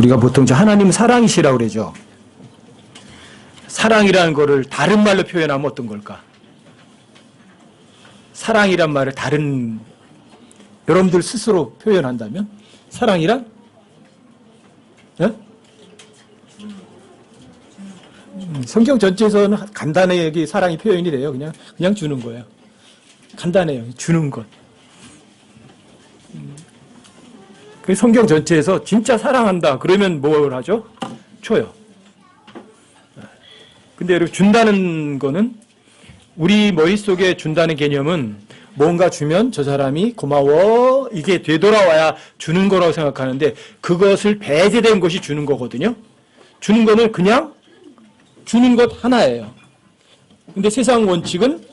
우리가 보통 하나님은 사랑이시라고 그러죠. 사랑이라는 거를 다른 말로 표현하면 어떤 걸까? 사랑이란 말을 다른, 여러분들 스스로 표현한다면? 사랑이란? 네? 성경 전체에서는 간단하게 여기 사랑이 표현이 돼요. 그냥 주는 거예요. 간단해요. 주는 것. 그 성경 전체에서 진짜 사랑한다. 그러면 뭘 하죠? 줘요. 근데 여러분, 준다는 거는, 우리 머릿속에 준다는 개념은 뭔가 주면 저 사람이 고마워, 이게 되돌아와야 주는 거라고 생각하는데, 그것을 배제된 것이 주는 거거든요. 주는 거는 그냥 주는 것 하나예요. 근데 세상 원칙은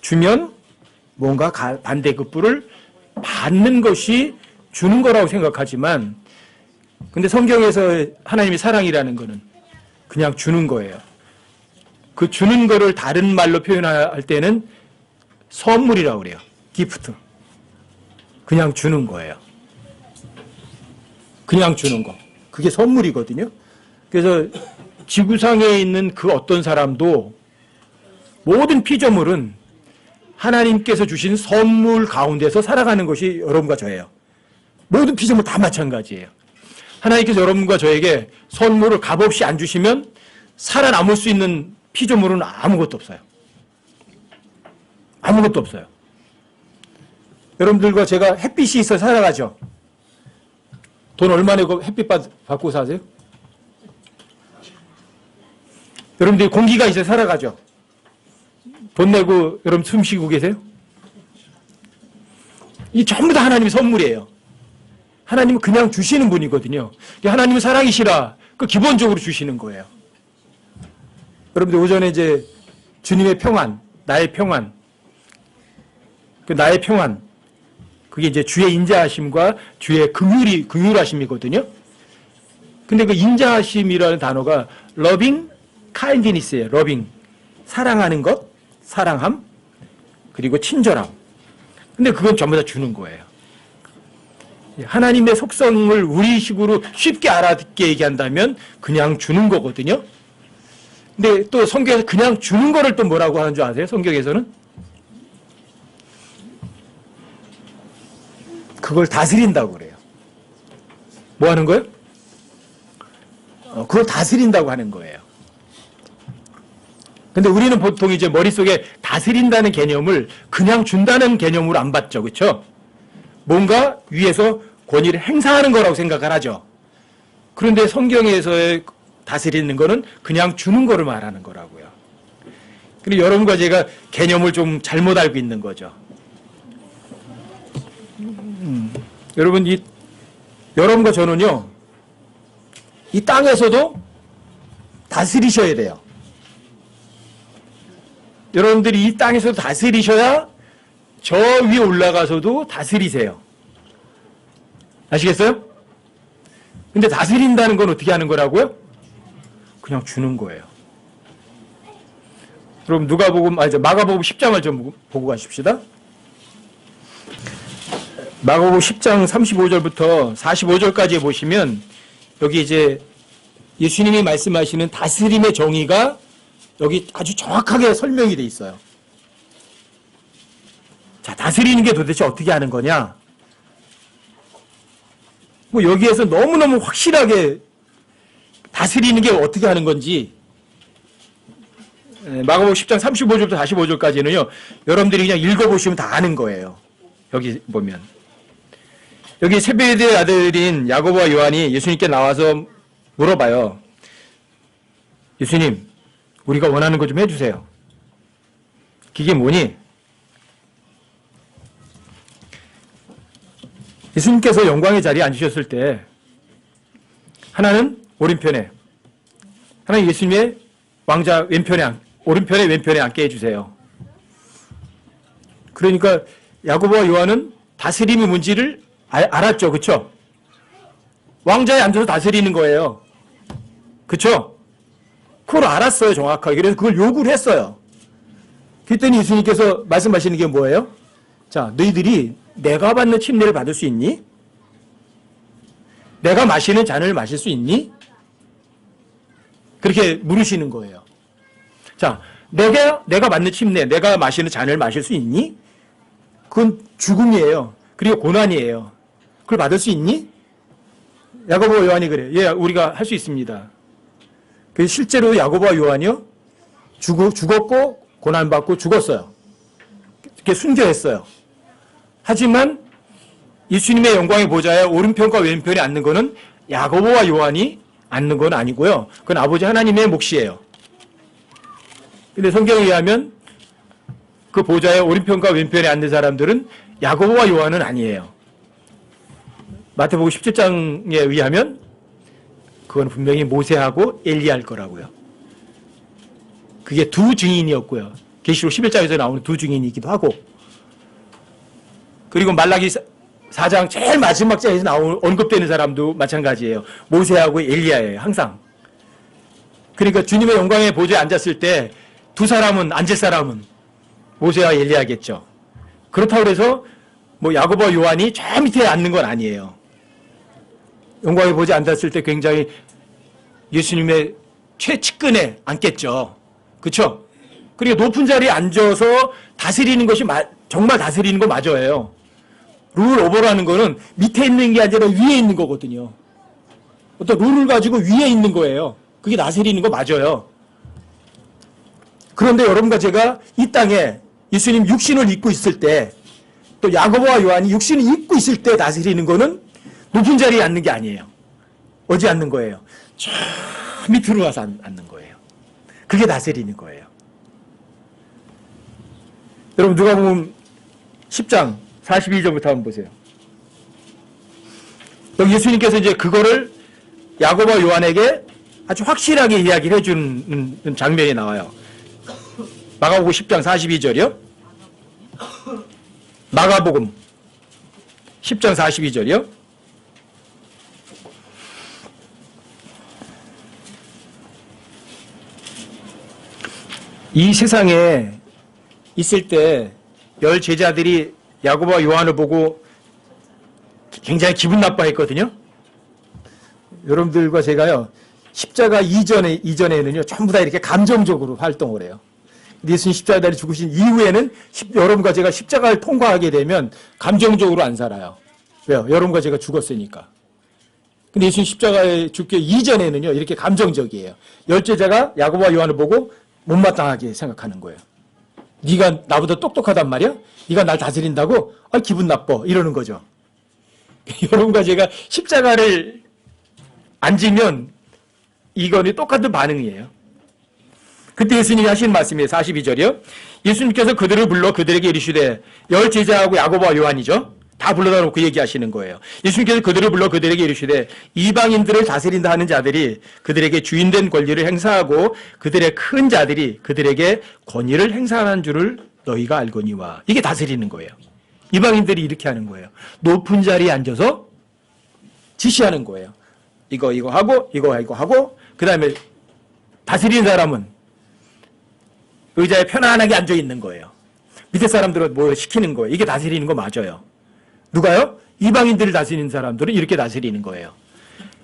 주면 뭔가 반대급부를 받는 것이 주는 거라고 생각하지만, 근데 성경에서 하나님의 사랑이라는 거는 그냥 주는 거예요. 그 주는 거를 다른 말로 표현할 때는 선물이라고 그래요. 기프트. 그냥 주는 거예요. 그냥 주는 거. 그게 선물이거든요. 그래서 지구상에 있는 그 어떤 사람도 모든 피조물은 하나님께서 주신 선물 가운데서 살아가는 것이 여러분과 저예요. 모든 피조물 다 마찬가지예요. 하나님께서 여러분과 저에게 선물을 값없이 안 주시면 살아남을 수 있는 피조물은 아무것도 없어요. 아무것도 없어요. 여러분들과 제가 햇빛이 있어 살아가죠. 돈 얼마 내고 햇빛 받고 사세요? 여러분들이 공기가 있어 살아가죠. 돈 내고 여러분 숨 쉬고 계세요? 이 전부 다 하나님의 선물이에요. 하나님은 그냥 주시는 분이거든요. 하나님은 사랑이시라. 그 기본적으로 주시는 거예요. 여러분들 오전에 이제 주님의 평안, 나의 평안, 그 나의 평안, 그게 이제 주의 인자하심과 주의 긍휼하심이거든요. 근데 그 인자하심이라는 단어가 loving kindness예요. loving, 사랑하는 것, 사랑함, 그리고 친절함. 근데 그건 전부 다 주는 거예요. 하나님의 속성을 우리식으로 쉽게 알아듣게 얘기한다면 그냥 주는 거거든요. 근데 또 성경에서 그냥 주는 거를 또 뭐라고 하는 줄 아세요? 성경에서는? 그걸 다스린다고 그래요. 뭐 하는 거예요? 그걸 다스린다고 하는 거예요. 근데 우리는 보통 이제 머릿속에 다스린다는 개념을 그냥 준다는 개념으로 안 받죠. 그렇죠? 뭔가 위에서 권위를 행사하는 거라고 생각을 하죠. 그런데 성경에서의 다스리는 거는 그냥 주는 거를 말하는 거라고요. 그리고 여러분과 제가 개념을 좀 잘못 알고 있는 거죠. 여러분, 여러분과 저는요, 이 땅에서도 다스리셔야 돼요. 여러분들이 이 땅에서도 다스리셔야 저 위에 올라가서도 다스리세요. 아시겠어요? 근데 다스린다는 건 어떻게 하는 거라고요? 그냥 주는 거예요. 그럼 마가복음 10장을 좀 보고 가십시다. 마가복음 10장 35절부터 45절까지 보시면 여기 이제 예수님이 말씀하시는 다스림의 정의가 여기 아주 정확하게 설명이 돼 있어요. 자, 다스리는 게 도대체 어떻게 하는 거냐? 뭐 여기에서 너무너무 확실하게 다스리는 게 어떻게 하는 건지 마가복음 10장 35절부터 45절까지는요. 여러분들이 그냥 읽어보시면 다 아는 거예요. 여기 보면. 여기 세베대의 아들인 야고보와 요한이 예수님께 나와서 물어봐요. 예수님, 우리가 원하는 거 좀 해주세요. 그게 뭐니? 예수님께서 영광의 자리에 앉으셨을 때 하나는 오른편에, 하나는 예수님의 왕자 오른편에 왼편에 앉게 해주세요. 그러니까 야고보와 요한은 다스림이 뭔지를 알았죠. 그렇죠? 왕자에 앉아서 다스리는 거예요. 그렇죠? 그걸 알았어요. 정확하게. 그래서 그걸 요구를 했어요. 그랬더니 예수님께서 말씀하시는 게 뭐예요? 자, 너희들이 내가 받는 침례를 받을 수 있니? 내가 마시는 잔을 마실 수 있니? 그렇게 물으시는 거예요. 자, 내가 맞는 침례, 내가 마시는 잔을 마실 수 있니? 그건 죽음이에요. 그리고 고난이에요. 그걸 받을 수 있니? 야고보와 요한이 그래요. 예, 우리가 할 수 있습니다. 그 실제로 야고보와 요한이요, 죽었고 고난받고 죽었어요. 이렇게 순교했어요. 하지만 예수님의 영광의 보좌에 오른편과 왼편에 앉는 거는 야고보와 요한이 앉는 건 아니고요. 그건 아버지 하나님의 몫이에요. 근데 성경에 의하면 그 보좌의 오른편과 왼편에 앉는 사람들은 야고보와 요한은 아니에요. 마태복음 17장에 의하면 그건 분명히 모세하고 엘리야일 거라고요. 그게 두 증인이었고요. 계시록 11장에서 나오는 두 증인이기도 하고, 그리고 말라기 4장 제일 마지막 장에서 언급되는 사람도 마찬가지예요. 모세하고 엘리야예요. 항상. 그러니까 주님의 영광의 보좌에 앉았을 때 두 사람은, 앉을 사람은 모세와 엘리야겠죠. 그렇다고 해서 뭐 야고보와 요한이 저 밑에 앉는 건 아니에요. 영광의 보좌에 앉았을 때 굉장히 예수님의 최측근에 앉겠죠. 그렇죠? 그리고 높은 자리에 앉아서 다스리는 것이 정말 다스리는 거 맞아요. 룰 오버라는 거는 밑에 있는 게 아니라 위에 있는 거거든요. 어떤 룰을 가지고 위에 있는 거예요. 그게 다스리는 거 맞아요. 그런데 여러분과 제가 이 땅에 예수님 육신을 입고 있을 때, 또 야고보와 요한이 육신을 입고 있을 때 다스리는 거는 높은 자리에 앉는 게 아니에요. 어디 앉는 거예요? 저 밑으로 가서 앉는 거예요. 그게 다스리는 거예요. 여러분, 누가복음 10장 42절부터 한번 보세요. 여기 예수님께서 이제 그거를 야고보와 요한에게 아주 확실하게 이야기를 해주는 장면이 나와요. 마가복음 10장 42절이요. 마가복음 10장 42절이요. 이 세상에 있을 때 열 제자들이 야고보와 요한을 보고 굉장히 기분 나빠했거든요. 여러분들과 제가요, 십자가 이전에는요, 전부 다 이렇게 감정적으로 활동을 해요. 예수님 십자가에 죽으신 이후에는 여러분과 제가 십자가를 통과하게 되면 감정적으로 안 살아요. 왜요? 여러분과 제가 죽었으니까. 근데 예수님 십자가에 죽기 이전에는요, 이렇게 감정적이에요. 열 제자가 야고보와 요한을 보고 못마땅하게 생각하는 거예요. 네가 나보다 똑똑하단 말이야? 네가 날 다스린다고? 아, 기분 나빠. 이러는 거죠. 여러분과 제가 십자가를 앉으면 이거는 똑같은 반응이에요. 그때 예수님이 하신 말씀이에요. 42절이요. 예수님께서 그들을 불러 그들에게 이르시되, 열 제자하고 야고보와 요한이죠. 다 불러다 놓고 얘기하시는 거예요. 예수님께서 그들을 불러 그들에게 이르시되, 이방인들을 다스린다 하는 자들이 그들에게 주인된 권리를 행사하고 그들의 큰 자들이 그들에게 권위를 행사하는 줄을 너희가 알거니와. 이게 다스리는 거예요. 이방인들이 이렇게 하는 거예요. 높은 자리에 앉아서 지시하는 거예요. 이거 하고 이거 하고, 그 다음에 다스리는 사람은 의자에 편안하게 앉아 있는 거예요. 밑에 사람들은 뭐 시키는 거예요. 이게 다스리는 거 맞아요. 누가요? 이방인들을 다스리는 사람들은 이렇게 다스리는 거예요.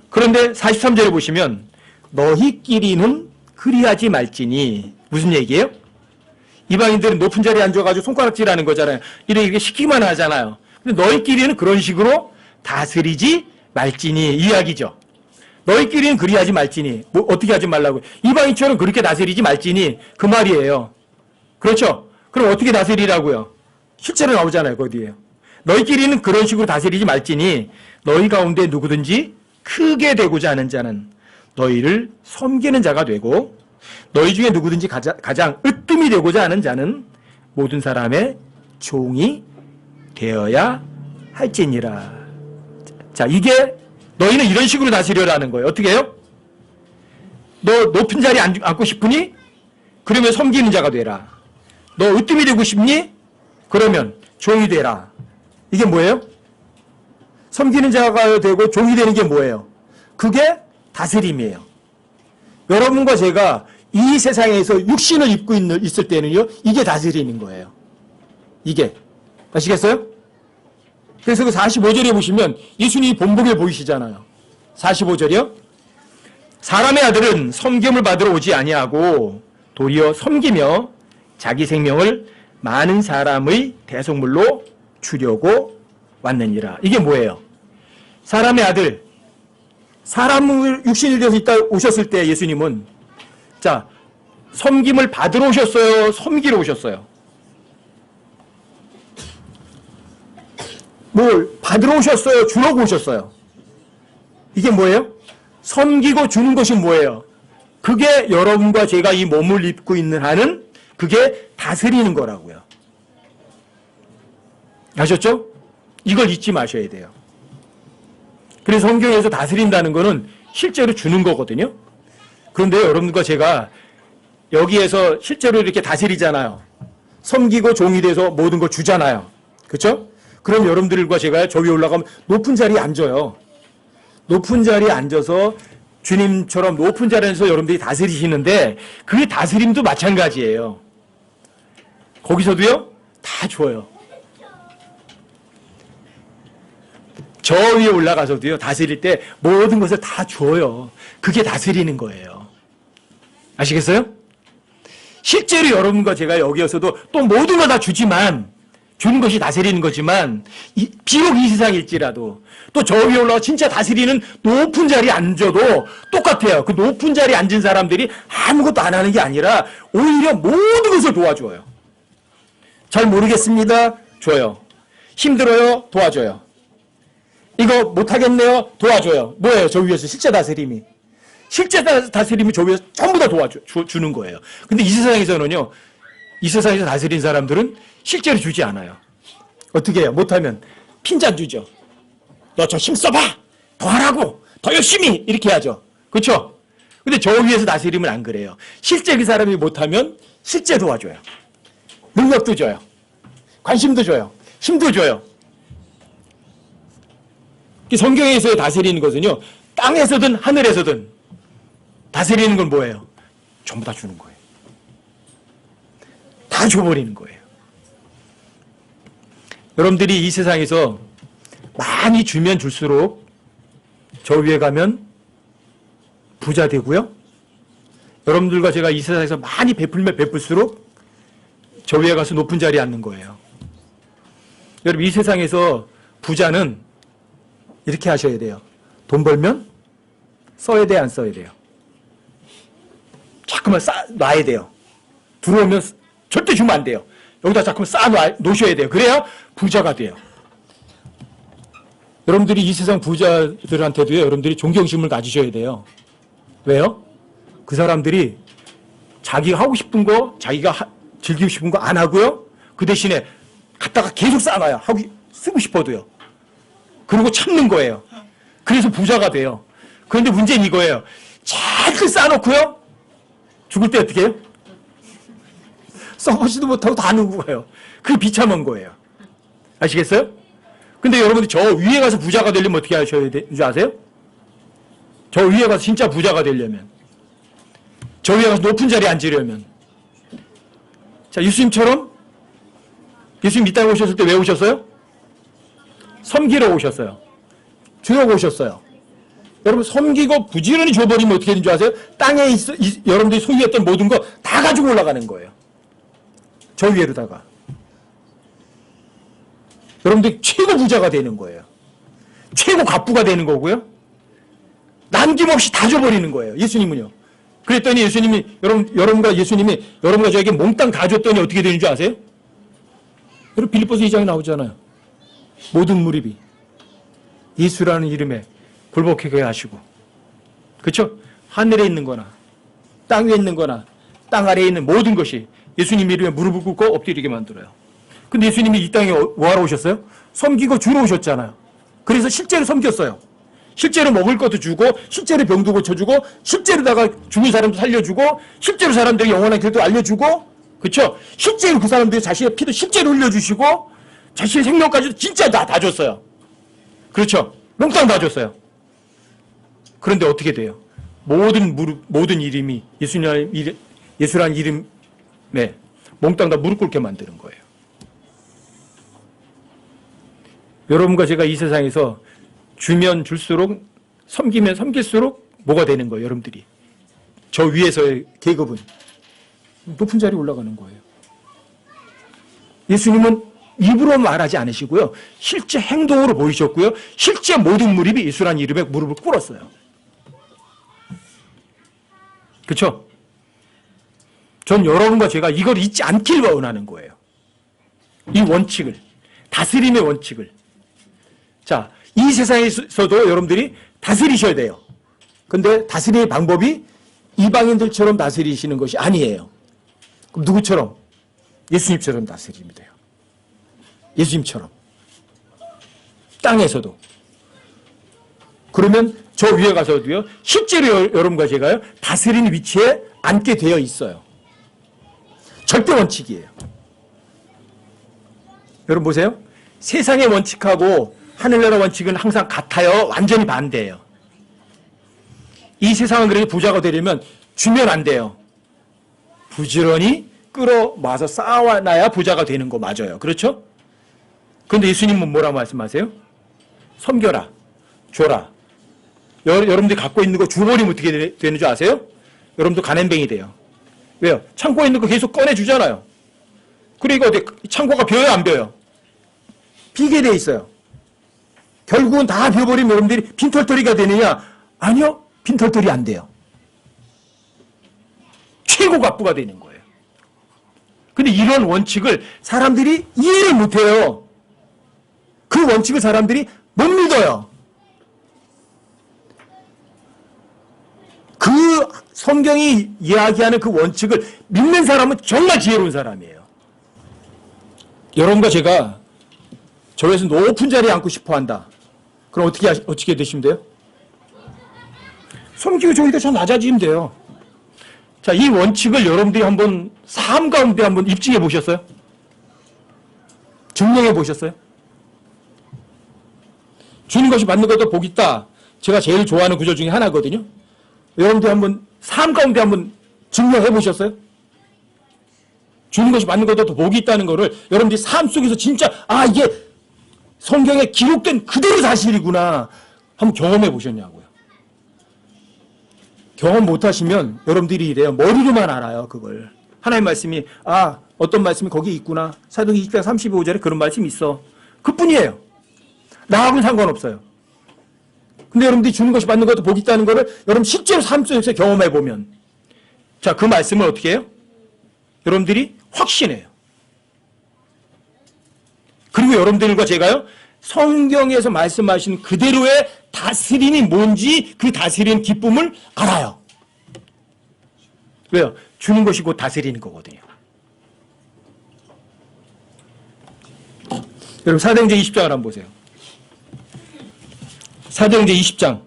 그런데 43절에 보시면 너희끼리는 그리하지 말지니, 무슨 얘기예요? 이방인들은 높은 자리에 앉아가지고 손가락질하는 거잖아요. 이렇게 시키기만 하잖아요. 근데 너희끼리는 그런 식으로 다스리지 말지니 이야기죠. 너희끼리는 그리하지 말지니, 뭐 어떻게 하지 말라고, 이방인처럼 그렇게 다스리지 말지니, 그 말이에요. 그렇죠? 그럼 어떻게 다스리라고요? 실제로 나오잖아요. 거기에요. 너희끼리는 그런 식으로 다스리지 말지니 너희 가운데 누구든지 크게 되고자 하는 자는 너희를 섬기는 자가 되고, 너희 중에 누구든지 가장 으뜸이 되고자 하는 자는 모든 사람의 종이 되어야 할지니라. 자, 이게 너희는 이런 식으로 다스려라는 거예요. 어떻게 해요? 너 높은 자리에 앉고 싶으니? 그러면 섬기는 자가 되라. 너 으뜸이 되고 싶니? 그러면 종이 되라. 이게 뭐예요? 섬기는 자가 되고 종이 되는 게 뭐예요? 그게 다스림이에요. 여러분과 제가 이 세상에서 육신을 입고 있을 때는요, 이게 다스리는 거예요. 이게. 아시겠어요? 그래서 그 45절에 보시면 예수님이 본보기를 보이시잖아요. 45절이요. 사람의 아들은 섬김을 받으러 오지 아니하고 도리어 섬기며 자기 생명을 많은 사람의 대속물로 주려고 왔느니라. 이게 뭐예요? 사람의 아들, 사람을 육신을 되어서 있다 오셨을 때 예수님은 자, 섬김을 받으러 오셨어요? 섬기러 오셨어요? 뭘 받으러 오셨어요? 주려고 오셨어요? 이게 뭐예요? 섬기고 주는 것이 뭐예요? 그게 여러분과 제가 이 몸을 입고 있는 한은 그게 다스리는 거라고요. 아셨죠? 이걸 잊지 마셔야 돼요. 그래서 성경에서 다스린다는 거는 실제로 주는 거거든요. 그런데 여러분과 제가 여기에서 실제로 이렇게 다스리잖아요. 섬기고 종이 돼서 모든 걸 주잖아요. 그렇죠? 그럼 여러분들과 제가 저 위에 올라가면 높은 자리에 앉아요. 높은 자리에 앉아서 주님처럼 높은 자리에서 여러분들이 다스리시는데 그 다스림도 마찬가지예요. 거기서도요, 다 줘요. 저 위에 올라가서도요, 다스릴 때 모든 것을 다 줘요. 그게 다스리는 거예요. 아시겠어요? 실제로 여러분과 제가 여기에서도 또 모든 걸 다 주지만, 주는 것이 다스리는 거지만, 비록 이 세상일지라도, 또 저 위에 올라가 진짜 다스리는 높은 자리에 앉아도 똑같아요. 그 높은 자리에 앉은 사람들이 아무것도 안 하는 게 아니라 오히려 모든 것을 도와줘요. 잘 모르겠습니다. 줘요. 힘들어요. 도와줘요. 이거 못하겠네요. 도와줘요. 뭐예요? 저 위에서 실제 다스림이. 실제 다스림이 저 위에서 전부 다 도와주는 거예요. 근데 이 세상에서는요, 이 세상에서 다스린 사람들은 실제로 주지 않아요. 어떻게 해요? 못하면 핀잔 주죠. 너 저 힘 써봐! 더 하라고! 더 열심히! 이렇게 하죠. 그렇죠? 근데 저 위에서 다스림은 안 그래요. 실제 그 사람이 못하면 실제 도와줘요. 능력도 줘요. 관심도 줘요. 힘도 줘요. 성경에서 다스리는 것은요, 땅에서든 하늘에서든 다스리는 건 뭐예요? 전부 다 주는 거예요. 다 줘버리는 거예요. 여러분들이 이 세상에서 많이 주면 줄수록 저 위에 가면 부자 되고요. 여러분들과 제가 이 세상에서 많이 베풀면 베풀수록 저 위에 가서 높은 자리에 앉는 거예요. 여러분, 이 세상에서 부자는 이렇게 하셔야 돼요. 돈 벌면 써야 돼, 안 써야 돼요? 자꾸만 놔야 돼요. 들어오면 절대 주면 안 돼요. 여기다 자꾸만 놓으셔야 돼요. 그래야 부자가 돼요. 여러분들이 이 세상 부자들한테도요, 여러분들이 존경심을 가지셔야 돼요. 왜요? 그 사람들이 자기가 하고 싶은 거, 자기가 즐기고 싶은 거 안 하고요. 그 대신에 갖다가 계속 쌓아놔요. 쓰고 싶어도요. 그리고 참는 거예요. 그래서 부자가 돼요. 그런데 문제는 이거예요. 잘 쌓아놓고요. 죽을 때 어떻게 해요? 써보지도 못하고 다 누구 가요. 그게 비참한 거예요. 아시겠어요? 근데 여러분들 저 위에 가서 부자가 되려면 어떻게 하셔야 되는지 아세요? 저 위에 가서 진짜 부자가 되려면, 저 위에 가서 높은 자리에 앉으려면, 자, 예수님처럼, 예수님 이 땅에 오셨을 때 왜 오셨어요? 섬기러 오셨어요. 주려고 오셨어요. 여러분, 섬기고 부지런히 줘버리면 어떻게 되는 줄 아세요? 땅에 여러분들이 소유했던 모든 거 다 가지고 올라가는 거예요. 저 위에로다가. 여러분들이 최고 부자가 되는 거예요. 최고 갑부가 되는 거고요. 남김없이 다 줘버리는 거예요. 예수님은요. 그랬더니 예수님이, 여러분과 저에게 몽땅 다 줬더니 어떻게 되는 줄 아세요? 여러분, 빌립보서 2장에 나오잖아요. 모든 무리비 예수라는 이름에 굴복하게 하시고, 그렇죠? 하늘에 있는 거나 땅 위에 있는 거나 땅 아래에 있는 모든 것이 예수님 이름에 무릎을 꿇고 엎드리게 만들어요. 근데 예수님이 이 땅에 뭐하러 오셨어요? 섬기고 주러 오셨잖아요. 그래서 실제로 섬겼어요. 실제로 먹을 것도 주고, 실제로 병도 고쳐주고, 실제로다가 죽은 사람도 살려주고, 실제로 사람들이 영원한 길도 알려주고, 그렇죠? 실제로 그 사람들이 자신의 피도 실제로 흘려주시고, 자신의 생명까지도 진짜 다 줬어요. 그렇죠? 몽땅 다 줬어요. 그런데 어떻게 돼요? 모든 이름이 예수라는 이름에 몽땅 다 무릎 꿇게 만드는 거예요. 여러분과 제가 이 세상에서 주면 줄수록 섬기면 섬길수록 뭐가 되는 거예요, 여러분들이? 저 위에서의 계급은 높은 자리에 올라가는 거예요. 예수님은 입으로 말하지 않으시고요. 실제 행동으로 보이셨고요. 실제 모든 무리이 예수라는 이름에 무릎을 꿇었어요. 그렇죠? 전 여러분과 제가 이걸 잊지 않길 원하는 거예요. 이 원칙을, 다스림의 원칙을. 자, 이 세상에서도 여러분들이 다스리셔야 돼요. 근데 다스리는 방법이 이방인들처럼 다스리시는 것이 아니에요. 그럼 누구처럼? 예수님처럼 다스리면 돼요. 예수님처럼. 땅에서도. 그러면 저 위에 가서도요, 실제로 여러분과 제가요, 다스리는 위치에 앉게 되어 있어요. 절대 원칙이에요. 여러분 보세요. 세상의 원칙하고 하늘나라 원칙은 항상 같아요. 완전히 반대예요. 이 세상은 그렇게 부자가 되려면 주면 안 돼요. 부지런히 끌어모아서 쌓아놔야 부자가 되는 거 맞아요. 그렇죠? 그런데 예수님은 뭐라고 말씀하세요? 섬겨라. 줘라. 여러분들이 갖고 있는 거 주버리면 어떻게 되는 줄 아세요? 여러분도 가난뱅이 돼요. 왜요? 창고에 있는 거 계속 꺼내주잖아요. 그러니까 어디 창고가 비어요, 안 비어요? 비게 돼 있어요. 결국은 다 비워버리면 여러분들이 빈털터리가 되느냐? 아니요. 빈털터리 안 돼요. 최고 갑부가 되는 거예요. 근데 이런 원칙을 사람들이 이해를 못해요. 그 원칙을 사람들이 못 믿어요. 그 성경이 이야기하는 그 원칙을 믿는 사람은 정말 지혜로운 사람이에요. 여러분과 제가 저에서 높은 자리에 앉고 싶어 한다. 그럼 어떻게 되시면 돼요? 섬기고 저희가 참 낮아지면 돼요. 자, 이 원칙을 여러분들이 한번 삶 가운데 한번 입증해 보셨어요? 증명해 보셨어요? 주는 것이 받는 것도 복 있다. 제가 제일 좋아하는 구절 중에 하나거든요. 여러분들 한번 삶 가운데 한번 증명해 보셨어요? 주는 것이 받는 것도 복이 있다는 것을 여러분들이 삶 속에서 진짜 이게 성경에 기록된 그대로 사실이구나 한번 경험해 보셨냐고요. 경험 못하시면 여러분들이 이래요. 머리로만 알아요. 그걸. 하나님 말씀이 어떤 말씀이 거기 있구나. 사도행전 20장 35절에 그런 말씀이 있어. 그뿐이에요. 나하고는 상관없어요. 근데 여러분들이 주는 것이 받는 것도 복이 있다는 것을 여러분 실제로 삶 속에서 경험해 보면 자, 그 말씀을 어떻게 해요? 여러분들이 확신해요. 그리고 여러분들과 제가요, 성경에서 말씀하신 그대로의 다스림이 뭔지 그 다스리는 기쁨을 알아요. 왜요? 주는 것이 곧 다스리는 거거든요. 여러분 사도행전 20장을 한번 보세요. 사도행전 20장.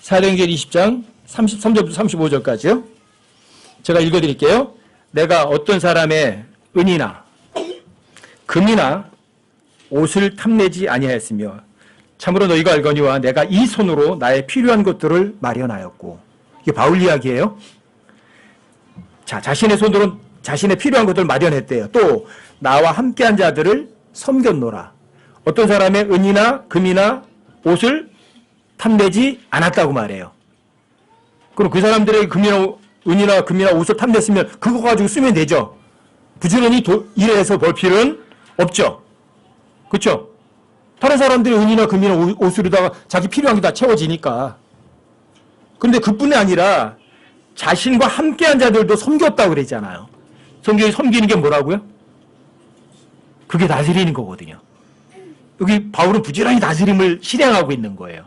사도행전 20장 33절부터 35절까지요. 제가 읽어드릴게요. 내가 어떤 사람의 은이나 금이나 옷을 탐내지 아니하였으며 참으로 너희가 알거니와 내가 이 손으로 나의 필요한 것들을 마련하였고 이게 바울 이야기예요. 자, 자신의 손으로 자신의 필요한 것들을 마련했대요. 또 나와 함께한 자들을 섬겼노라. 어떤 사람의 은이나 금이나 옷을 탐내지 않았다고 말해요. 그럼 그 사람들의 은이나 금이나 옷을 탐냈으면 그거 가지고 쓰면 되죠. 부지런히 일해서 벌 필요는 없죠. 그렇죠? 다른 사람들이 은이나 금이나 옷으로다가 자기 필요한 게 다 채워지니까. 그런데 그뿐이 아니라 자신과 함께한 자들도 섬겼다고 그랬잖아요. 성경이 섬기는 게 뭐라고요? 그게 다스리는 거거든요. 여기 바울은 부지런히 다스림을 실행하고 있는 거예요.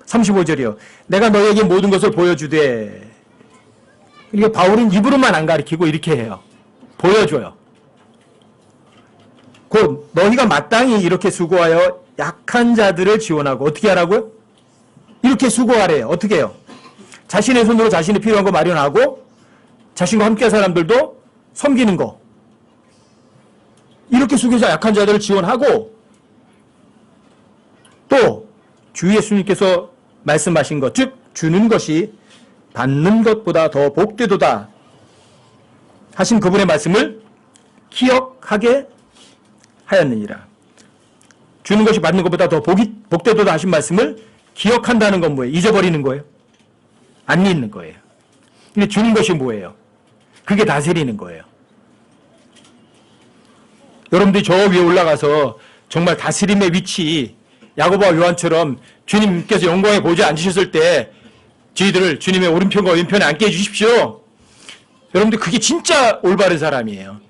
35절이요. 내가 너에게 모든 것을 보여주되. 그러니까 바울은 입으로만 안 가르치고 이렇게 해요. 보여줘요. 곧 너희가 마땅히 이렇게 수고하여 약한 자들을 지원하고 어떻게 하라고요? 이렇게 수고하래요. 어떻게 해요? 자신의 손으로 자신이 필요한 거 마련하고 자신과 함께한 사람들도 섬기는 거. 이렇게 수고해서 약한 자들을 지원하고 또 주 예수님께서 말씀하신 것, 즉 주는 것이 받는 것보다 더 복되도다 하신 그분의 말씀을 기억하게 하였느니라. 주는 것이 받는 것보다 더 복되도다 하신 말씀을 기억한다는 건 뭐예요? 잊어버리는 거예요? 안 잊는 거예요. 근데 주는 것이 뭐예요? 그게 다스리는 거예요. 여러분들이 저 위에 올라가서 정말 다스림의 위치, 야고보와 요한처럼 주님께서 영광의 보좌에 앉으셨을 때 저희들을 주님의 오른편과 왼편에 앉게 해주십시오. 여러분들 그게 진짜 올바른 사람이에요.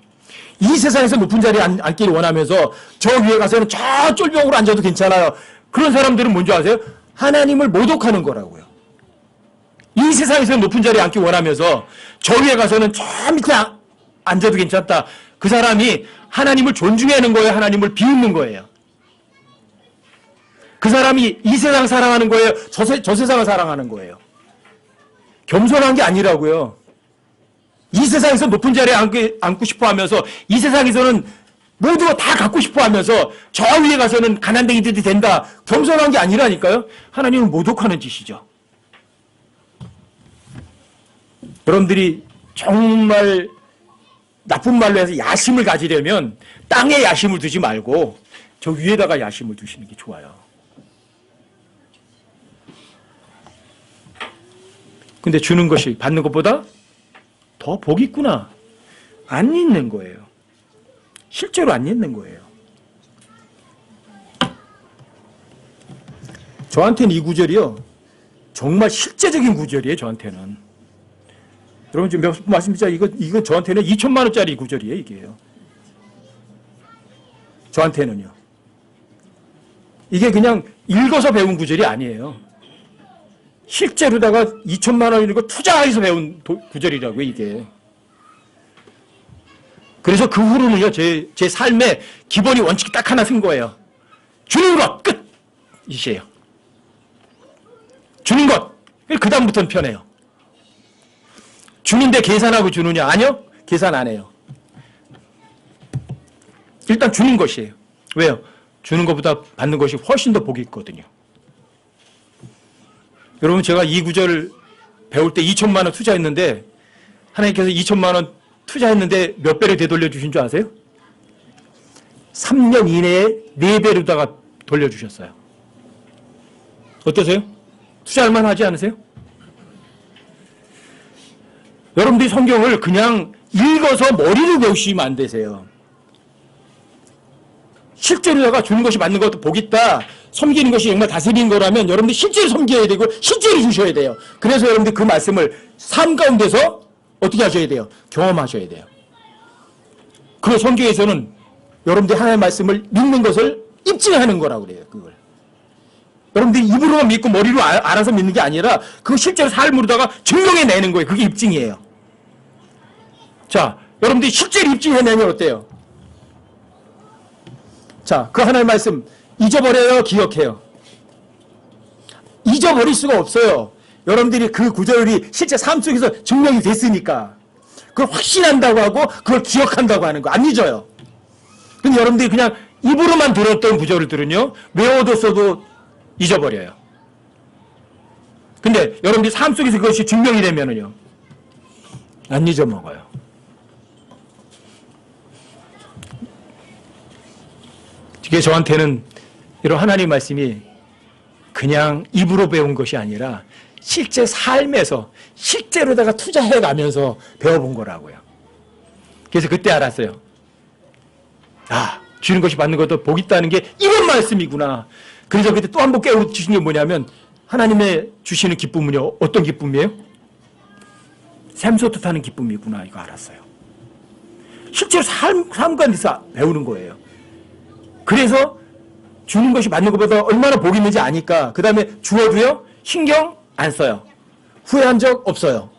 이 세상에서 높은 자리에 앉기를 원하면서 저 위에 가서는 저 쫄병으로 앉아도 괜찮아요. 그런 사람들은 뭔지 아세요? 하나님을 모독하는 거라고요. 이 세상에서 높은 자리에 앉기 원하면서 저 위에 가서는 저 밑에 앉아도 괜찮다. 그 사람이 하나님을 존중하는 거예요? 하나님을 비웃는 거예요? 그 사람이 이 세상 사랑하는 거예요? 저 세상을 사랑하는 거예요? 겸손한 게 아니라고요. 이 세상에서 높은 자리에 앉고 싶어 하면서 이 세상에서는 모두가 다 갖고 싶어 하면서 저 위에 가서는 가난뱅이들이 된다. 겸손한 게 아니라니까요. 하나님을 모독하는 짓이죠. 여러분들이 정말 나쁜 말로 해서 야심을 가지려면 땅에 야심을 두지 말고 저 위에다가 야심을 두시는 게 좋아요. 근데 주는 것이 받는 것보다 더 복이 있구나. 안 잊는 거예요. 실제로 안 잊는 거예요. 저한테는 이 구절이요. 정말 실제적인 구절이에요. 저한테는. 여러분 지금 몇 번 말씀드렸죠? 이거 저한테는 2천만 원짜리 구절이에요. 이게요. 저한테는요. 이게 그냥 읽어서 배운 구절이 아니에요. 실제로다가 2천만 원 이거 투자해서 배운 구절이라고요, 이게. 그래서 그 후로는요, 제 삶의 기본이 원칙이 딱 하나 쓴 거예요. 주는 것, 끝! 이시에요. 주는 것. 그 다음부터는 편해요. 주는데 계산하고 주느냐? 아니요? 계산 안 해요. 일단 주는 것이에요. 왜요? 주는 것보다 받는 것이 훨씬 더 복이 있거든요. 여러분 제가 이 구절 배울 때 2천만 원 투자했는데 하나님께서 2천만 원 투자했는데 몇 배를 되돌려 주신 줄 아세요? 3년 이내에 4배로다가 돌려주셨어요. 어떠세요? 투자할 만하지 않으세요? 여러분들이 성경을 그냥 읽어서 머리로 배우시면 안 되세요. 실제로다가 주는 것이 맞는 것도 복 있다. 섬기는 것이 정말 다스리는 거라면 여러분들 실제로 섬겨야 되고 실제로 주셔야 돼요. 그래서 여러분들 그 말씀을 삶 가운데서 어떻게 하셔야 돼요? 경험하셔야 돼요. 그 성경에서는 여러분들이 하나님의 말씀을 믿는 것을 입증하는 거라고 그래요. 그걸. 여러분들이 입으로만 믿고 머리로 알아서 믿는 게 아니라 그거 실제로 삶으로다가 증명해내는 거예요. 그게 입증이에요. 자, 여러분들이 실제로 입증해내면 어때요? 자, 그 하나님의 말씀 잊어버려요? 기억해요? 잊어버릴 수가 없어요. 여러분들이 그 구절이 실제 삶 속에서 증명이 됐으니까 그걸 확신한다고 하고 그걸 기억한다고 하는 거 안 잊어요. 근데 여러분들이 그냥 입으로만 들었던 구절들은요 외워뒀어도 잊어버려요. 근데 여러분들이 삶 속에서 그것이 증명이 되면은요 안 잊어먹어요. 이게 저한테는 이런 하나님 말씀이 그냥 입으로 배운 것이 아니라 실제 삶에서 실제로다가 투자해 가면서 배워본 거라고요. 그래서 그때 알았어요. 아, 주는 것이 받는 것도 복 있다는 게 이런 말씀이구나. 그래서 그때 또 한 번 깨우치신 게 뭐냐면 하나님의 주시는 기쁨은요. 어떤 기쁨이에요? 샘솟듯 하는 기쁨이구나. 이거 알았어요. 실제로 삶 가운데서 배우는 거예요. 그래서 주는 것이 맞는 것보다 얼마나 복이 있는지 아니까 그 다음에 주어도요 신경 안 써요. 후회한 적 없어요.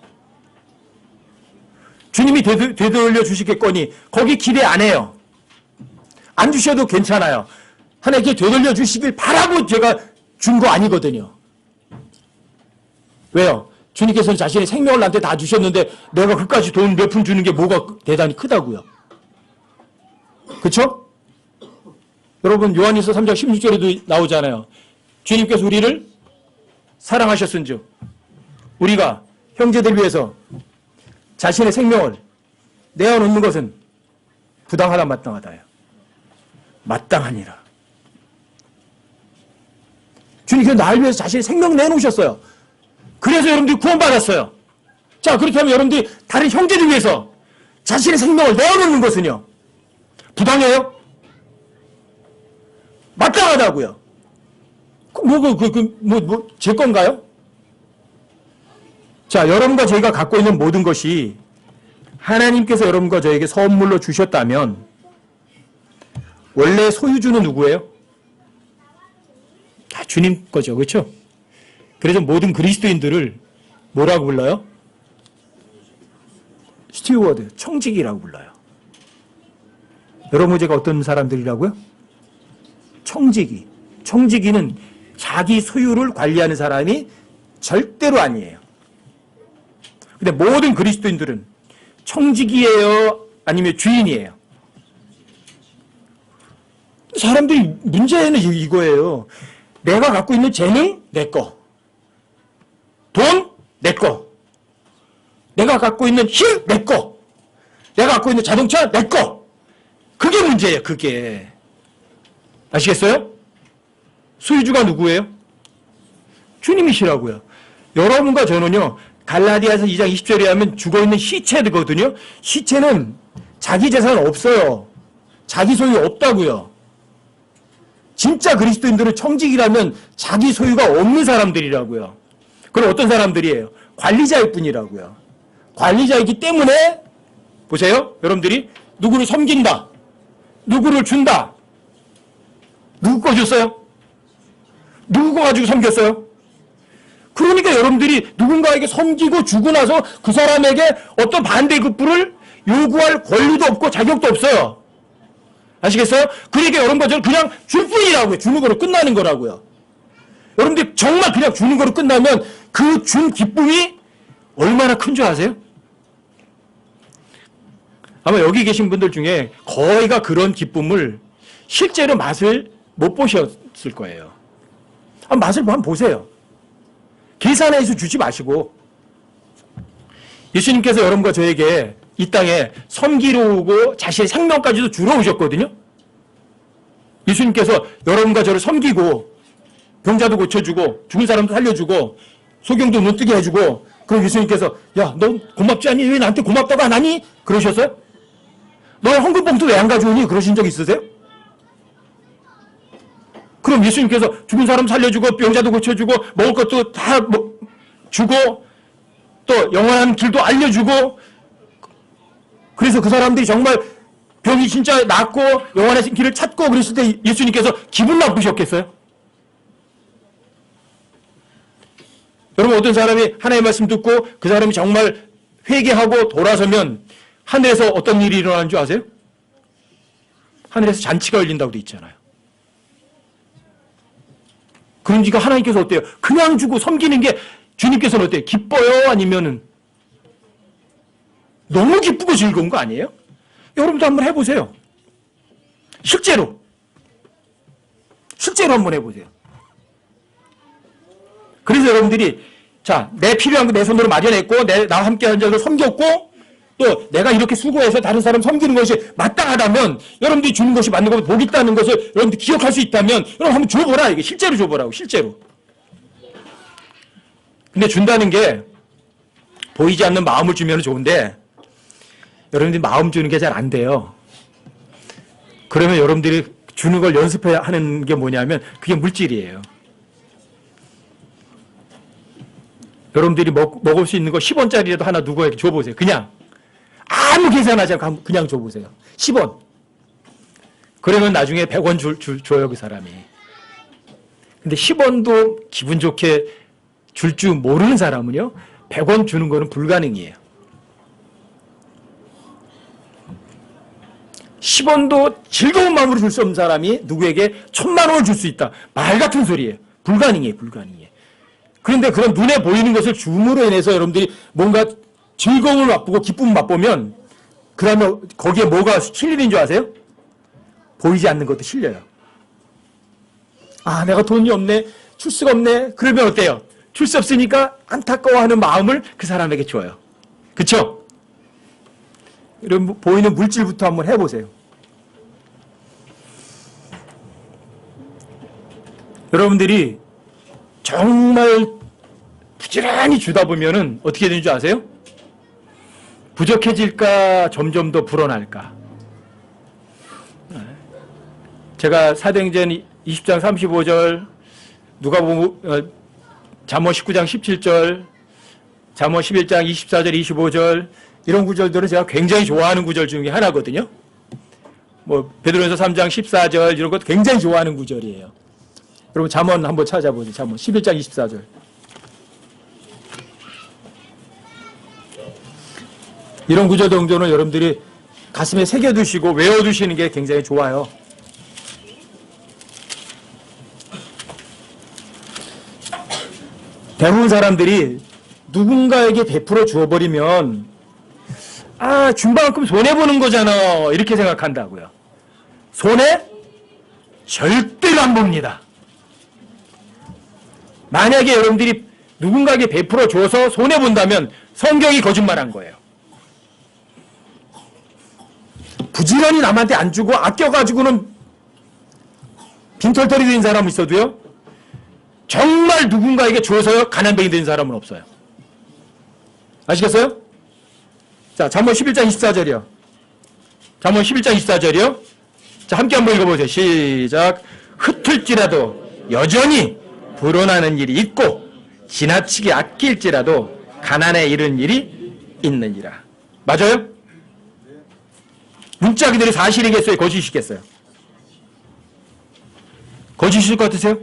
주님이 되돌려 주시겠거니 거기 기대 안 해요. 안 주셔도 괜찮아요. 하나님께 되돌려 주시길 바라고 제가 준 거 아니거든요. 왜요? 주님께서는 자신의 생명을 나한테 다 주셨는데 내가 그까지 돈 몇 푼 주는 게 뭐가 대단히 크다고요. 그렇죠? 여러분 요한일서 3장 16절에도 나오잖아요. 주님께서 우리를 사랑하셨은즉 우리가 형제들 위해서 자신의 생명을 내어놓는 것은 부당하다 마땅하다요. 마땅하니라. 주님께서 나를 위해서 자신의 생명 내놓으셨어요. 그래서 여러분들이 구원받았어요. 자, 그렇다면 여러분들이 다른 형제들 위해서 자신의 생명을 내어놓는 것은요, 부당해요? 마땅하다고요. 제 건가요? 자, 여러분과 저희가 갖고 있는 모든 것이 하나님께서 여러분과 저에게 선물로 주셨다면 원래 소유주는 누구예요? 다 주님 거죠. 그렇죠? 그래서 모든 그리스도인들을 뭐라고 불러요? 스튜어드, 청지기라고 불러요. 여러분 제가 어떤 사람들이라고요? 청지기. 청지기는 자기 소유를 관리하는 사람이 절대로 아니에요. 근데 모든 그리스도인들은 청지기예요? 아니면 주인이에요? 사람들이 문제는 이거예요. 내가 갖고 있는 재능, 내 거. 돈, 내 거. 내가 갖고 있는 힘, 내 거. 내가 갖고 있는 자동차, 내 거. 그게 문제예요, 그게. 아시겠어요? 소유주가 누구예요? 주님이시라고요. 여러분과 저는요, 갈라디아서 2장 20절에 하면 죽어있는 시체거든요. 시체는 자기 재산 없어요. 자기 소유 없다고요. 진짜 그리스도인들은 청직이라면 자기 소유가 없는 사람들이라고요. 그럼 어떤 사람들이에요? 관리자일 뿐이라고요. 관리자이기 때문에 보세요. 여러분들이 누구를 섬긴다. 누구를 준다. 누구 거 줬어요? 누구 거 가지고 섬겼어요? 그러니까 여러분들이 누군가에게 섬기고 주고 나서 그 사람에게 어떤 반대급부를 요구할 권리도 없고 자격도 없어요. 아시겠어요? 그러니까 여러분과 저는 그냥 줄 뿐이라고요. 주는 거로 끝나는 거라고요. 여러분들 정말 그냥 주는 거로 끝나면 그 준 기쁨이 얼마나 큰 줄 아세요? 아마 여기 계신 분들 중에 거의가 그런 기쁨을 실제로 맛을 못 보셨을 거예요. 맛을 한번 보세요. 계산해서 주지 마시고 예수님께서 여러분과 저에게 이 땅에 섬기러 오고 자신의 생명까지도 주러 오셨거든요. 예수님께서 여러분과 저를 섬기고 병자도 고쳐주고 죽은 사람도 살려주고 소경도 눈뜨게 해주고 그럼 예수님께서 야, 너 고맙지 않니? 왜 나한테 고맙다고 안 하니? 그러셨어요? 너의 헌금봉투 왜 안 가져오니? 그러신 적 있으세요? 그럼 예수님께서 죽은 사람 살려주고 병자도 고쳐주고 먹을 것도 다 주고 또 영원한 길도 알려주고 그래서 그 사람들이 정말 병이 진짜 낫고 영원한 길을 찾고 그랬을 때 예수님께서 기분 나쁘셨겠어요? 여러분 어떤 사람이 하나님의 말씀 듣고 그 사람이 정말 회개하고 돌아서면 하늘에서 어떤 일이 일어나는 줄 아세요? 하늘에서 잔치가 열린다고 돼 있잖아요. 그러니까 하나님께서 어때요? 그냥 주고 섬기는 게 주님께서는 어때요? 기뻐요? 아니면은 너무 기쁘고 즐거운 거 아니에요? 여러분도 한번 해보세요. 실제로 한번 해보세요. 그래서 여러분들이 자, 내 필요한 거 내 손으로 마련했고 나와 함께 한 자를 섬겼고 또 내가 이렇게 수고해서 다른 사람 섬기는 것이 마땅하다면 여러분들이 주는 것이 맞는 것보다 복 있다는 것을 여러분들 기억할 수 있다면 여러분 한번 줘보라. 이게 실제로 줘보라고. 실제로. 근데 준다는 게 보이지 않는 마음을 주면 좋은데 여러분들이 마음 주는 게 잘 안 돼요. 그러면 여러분들이 주는 걸 연습해야 하는 게 뭐냐면 그게 물질이에요. 여러분들이 먹을 수 있는 거 10원짜리라도 하나 누구에게 줘보세요. 그냥. 아무 계산하지 않고 그냥 줘보세요. 10원. 그러면 나중에 100원 줘요, 그 사람이. 근데 10원도 기분 좋게 줄 줄 모르는 사람은요, 100원 주는 거는 불가능이에요. 10원도 즐거운 마음으로 줄 수 없는 사람이 누구에게 1000만 원을 줄 수 있다. 말 같은 소리예요. 불가능해요, 불가능해. 그런데 그런 눈에 보이는 것을 줌으로 인해서 여러분들이 뭔가 즐거움을 맛보고 기쁨을 맛보면 그러면 거기에 뭐가 실리는 줄 아세요? 보이지 않는 것도 실려요. 아, 내가 돈이 없네. 줄 수가 없네. 그러면 어때요? 줄 수 없으니까 안타까워하는 마음을 그 사람에게 줘요. 그렇죠? 여러분 보이는 물질부터 한번 해보세요. 여러분들이 정말 부지런히 주다 보면은 어떻게 되는 줄 아세요? 부족해질까 점점 더 불어날까. 제가 사도행전 20장 35절, 누가복음 잠언 19장 17절, 잠언 11장 24절 25절 이런 구절들은 제가 굉장히 좋아하는 구절 중에 하나거든요. 뭐 베드로전서 3장 14절 이런 것도 굉장히 좋아하는 구절이에요. 여러분 잠언 한번 찾아보세요. 잠언 11장 24절. 이런 구절 정도는 여러분들이 가슴에 새겨두시고 외워두시는 게 굉장히 좋아요. 대부분 사람들이 누군가에게 베풀어 주어버리면 준 만큼 손해보는 거잖아 이렇게 생각한다고요. 손해? 절대로 안 봅니다. 만약에 여러분들이 누군가에게 베풀어 줘서 손해본다면 성경이 거짓말한 거예요. 부지런히 남한테 안 주고 아껴가지고는 빈털터리 된 사람은 있어도요, 정말 누군가에게 줘서요 가난뱅이 된 사람은 없어요. 아시겠어요? 자, 잠언 11장 24절이요. 잠언 11장 24절이요. 자, 함께 한번 읽어보세요. 시작. 흩을지라도 여전히 불어나는 일이 있고 지나치게 아낄지라도 가난에 이른 일이 있느니라. 맞아요? 문자 그대로 사실이겠어요? 거짓이겠어요? 거짓일 것 같으세요?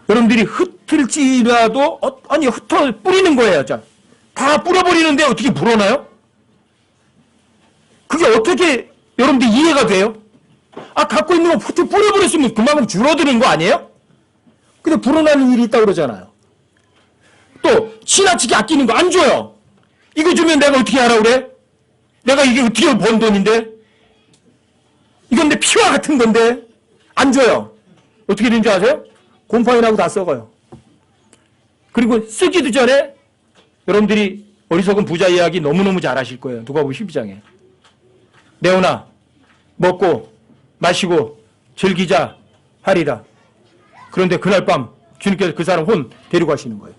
여러분들이 흩을지라도 흩어 뿌리는 거예요. 자, 다 뿌려버리는데 어떻게 불어나요? 그게 어떻게 여러분들 이해가 돼요? 갖고 있는 거 흩어 뿌려버렸으면 그만큼 줄어드는 거 아니에요? 근데 불어나는 일이 있다고 그러잖아요. 또 지나치게 아끼는 거 안 줘요. 이거 주면 내가 어떻게 하라고 그래? 내가 이게 어떻게 번 돈인데? 이건 내 피와 같은 건데 안 줘요. 어떻게 되는 줄 아세요? 곰팡이 나고 다 썩어요. 그리고 쓰기도 전에 여러분들이 어리석은 부자 이야기 너무너무 잘 아실 거예요. 누가복음 12장에. 내오나 먹고 마시고 즐기자 하리라. 그런데 그날 밤 주님께서 그 사람 혼 데리고 가시는 거예요.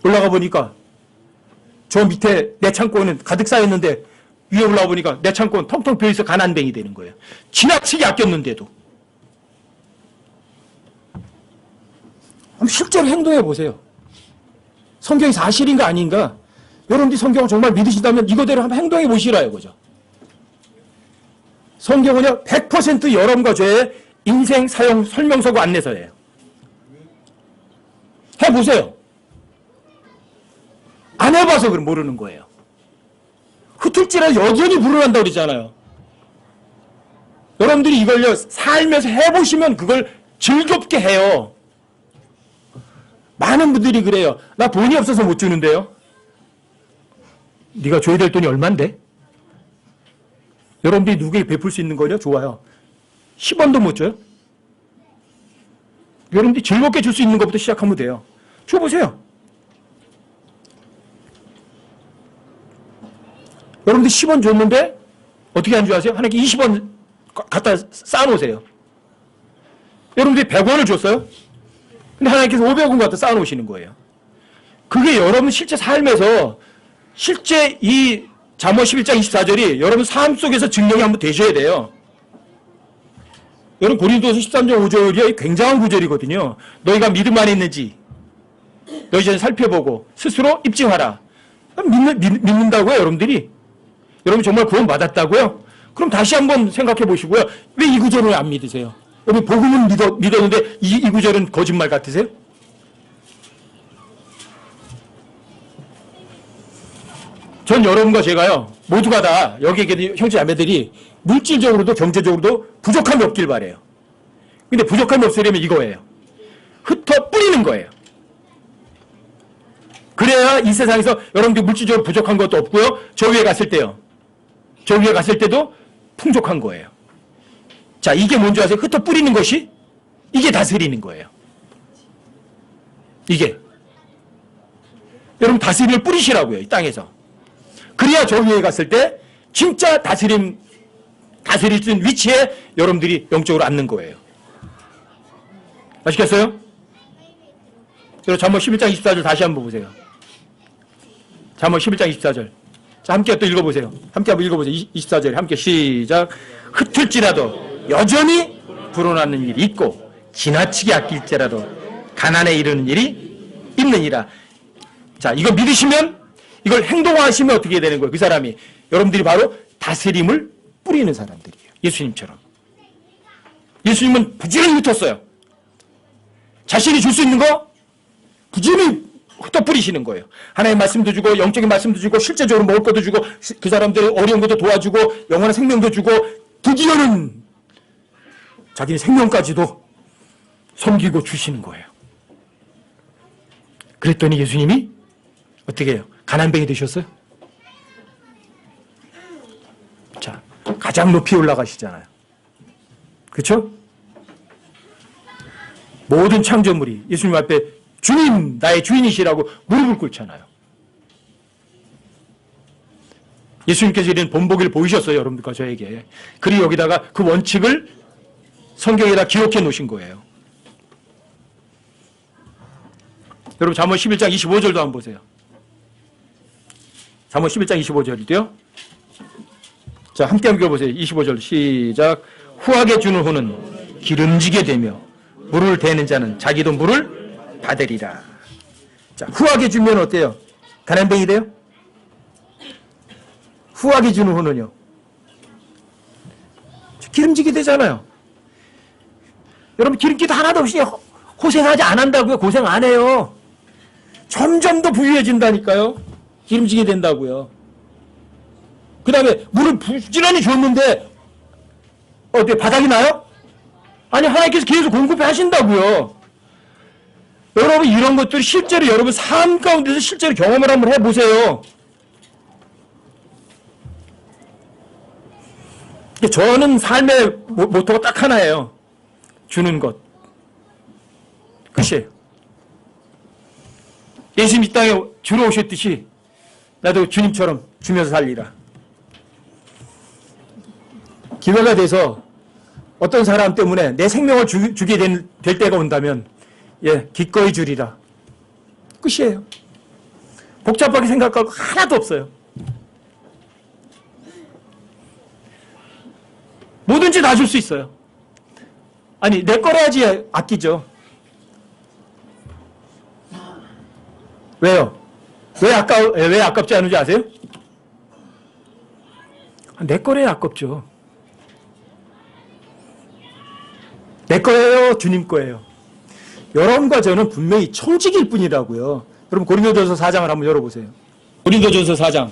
올라가 보니까 저 밑에 내 창고는 가득 쌓였는데 위에 올라가 보니까 내 창고는 텅텅 비어있어 가난뱅이 되는 거예요. 지나치게 아꼈는데도. 실제로 행동해 보세요. 성경이 사실인가 아닌가? 여러분들이 성경을 정말 믿으시다면 이거대로 한번 행동해 보시라요. 그죠? 성경은요 100% 여러분과 저의 인생 사용 설명서고 안내서예요. 해보세요. 안 해봐서 그럼 모르는 거예요. 흩을지라도 여전히 불어난다고 그러잖아요. 여러분들이 이걸요 살면서 해보시면 그걸 즐겁게 해요. 많은 분들이 그래요. 나 돈이 없어서 못 주는데요. 네가 줘야 될 돈이 얼만데? 여러분들이 누구에게 베풀 수 있는 거요? 좋아요. 10원도 못 줘요? 여러분들이 즐겁게 줄 수 있는 것부터 시작하면 돼요. 줘보세요. 여러분들 10원 줬는데 어떻게 한 줄 아세요? 하나님께 20원 갖다 쌓아놓으세요. 여러분들이 100원을 줬어요? 근데 하나님께서 500원 갖다 쌓아놓으시는 거예요. 그게 여러분 실제 삶에서 실제 이 잠언 11장 24절이 여러분 삶 속에서 증명이 한번 되셔야 돼요. 여러분 고린도서 13장 5절이 굉장한 구절이거든요. 너희가 믿음 안에 있는지 너희 전에 살펴보고 스스로 입증하라. 믿는다고요 여러분들이? 여러분 정말 구원 받았다고요? 그럼 다시 한번 생각해 보시고요. 왜 이 구절을 안 믿으세요? 여러분 복음은 믿었는데 이 구절은 거짓말 같으세요? 전 여러분과 제가요 모두가 다 여기 계신 형제 자매들이 물질적으로도 경제적으로도 부족함이 없길 바래요. 근데 부족함이 없으려면 이거예요. 흩어 뿌리는 거예요. 그래야 이 세상에서 여러분들 물질적으로 부족한 것도 없고요. 저 위에 갔을 때요. 저 위에 갔을 때도 풍족한 거예요. 자, 이게 뭔지 아세요? 흩어 뿌리는 것이 이게 다스리는 거예요. 이게. 여러분 다스림을 뿌리시라고요. 이 땅에서. 그래야 저 위에 갔을 때 진짜 다스림 다스릴 수 있는 위치에 여러분들이 영적으로 앉는 거예요. 아시겠어요? 그리고 잠언 11장 24절 다시 한번 보세요. 잠언 11장 24절. 자, 함께 또 읽어보세요. 함께 한번 읽어보세요. 24절 함께 시작. 흩을지라도 여전히 불어나는 일이 있고 지나치게 아낄지라도 가난에 이르는 일이 있느니라. 자, 이거 믿으시면 이걸 행동하시면 어떻게 되는 거예요? 그 사람이 여러분들이 바로 다스림을 뿌리는 사람들이에요. 예수님처럼. 예수님은 부지런히 흩었어요. 자신이 줄 수 있는 거 부지런히 흩어 뿌리시는 거예요. 하나님의 말씀도 주고 영적인 말씀도 주고 실제적으로 먹을 것도 주고 그 사람들 어려운 것도 도와주고 영원한 생명도 주고 드디어는 자기 생명까지도 섬기고 주시는 거예요. 그랬더니 예수님이 어떻게 해요? 가난뱅이 되셨어요? 자, 가장 높이 올라가시잖아요. 그렇죠? 모든 창조물이 예수님 앞에 주님, 나의 주인이시라고 무릎을 꿇잖아요. 예수님께서 이런 본보기를 보이셨어요, 여러분들과 저에게. 그리고 여기다가 그 원칙을 성경에다 기록해 놓으신 거예요. 여러분 잠언 11장 25절도 한번 보세요. 잠언 11장 25절이요. 자, 함께 한번 읽어보세요. 25절 시작. 후하게 주는 후는 기름지게 되며 물을 대는 자는 자기도 물을 받으리라. 자, 후하게 주면 어때요? 가난뱅이 돼요? 후하게 주는 후는요? 기름지게 되잖아요. 여러분 기름기도 하나도 없이 고생하지 안 한다고요? 고생 안 해요. 점점 더 부유해진다니까요. 기름지게 된다고요. 그 다음에 물을 부지런히 줬는데 어때? 바닥이 나요? 아니, 하나님께서 계속 공급해 하신다고요. 여러분 이런 것들이 실제로 여러분 삶 가운데서 실제로 경험을 한번 해보세요. 저는 삶의 모토가 딱 하나예요. 주는 것. 끝이에요. 예수님 이 땅에 주러 오셨듯이 나도 주님처럼 주면서 살리라. 기회가 돼서 어떤 사람 때문에 내 생명을 주게 될 때가 온다면 기꺼이 주리라. 끝이에요. 복잡하게 생각할 거 하나도 없어요. 뭐든지 다 줄 수 있어요. 아니, 내 거라야지 아끼죠. 왜요? 왜 아깝지 않은지 아세요? 내 거래야 아깝죠. 내 거예요, 주님 거예요. 여러분과 저는 분명히 청직일 뿐이라고요. 여러분 고린도전서 4장을 한번 열어보세요. 고린도전서 4장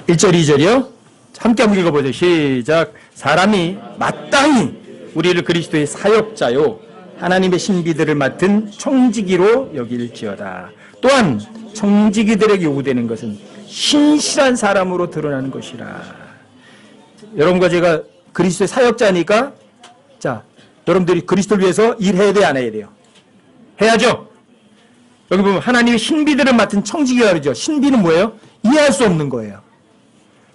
1절 2절이요. 함께 한번 읽어보세요. 시작. 사람이 마땅히 우리를 그리스도의 사역자요 하나님의 신비들을 맡은 청지기로 여길지어다. 또한 청지기들에게 요구되는 것은 신실한 사람으로 드러나는 것이라. 여러분과 제가 그리스도의 사역자니까 자, 여러분들이 그리스도를 위해서 일해야 돼, 안 해야 돼요? 해야죠. 여기 보면 하나님의 신비들을 맡은 청지기가 그러죠. 신비는 뭐예요? 이해할 수 없는 거예요.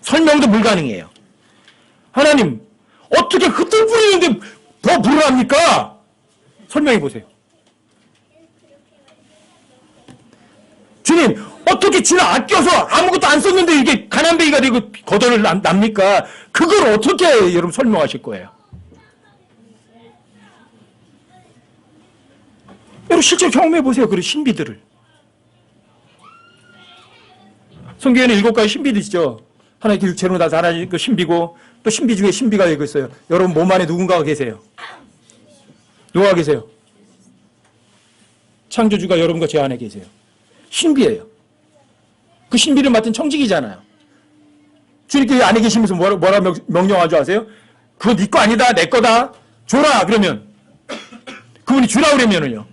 설명도 불가능해요. 하나님 어떻게 흩을 뿌리는데 더 불안합니까? 설명해 보세요. 주님 어떻게 지나 아껴서 아무것도 안 썼는데 이게 가난뱅이가 되고 거덜을 납니까? 그걸 어떻게 여러분 설명하실 거예요? 여러분 실제로 경험해 보세요. 그 신비들을. 성경에는 7가지 신비들 있죠. 하나님께 육체로 나타나는 그 신비고 또 신비 중에 신비가 이거 있어요. 여러분 몸 안에 누군가가 계세요. 누가 계세요? 창조주가 여러분과 제 안에 계세요. 신비예요. 그 신비를 맡은 청직이잖아요. 주님께 안에 계시면서 뭐라 명령하죠 아세요? 그거 네 거 아니다, 내 거다. 줘라 그러면 그분이 주라 그러면은요.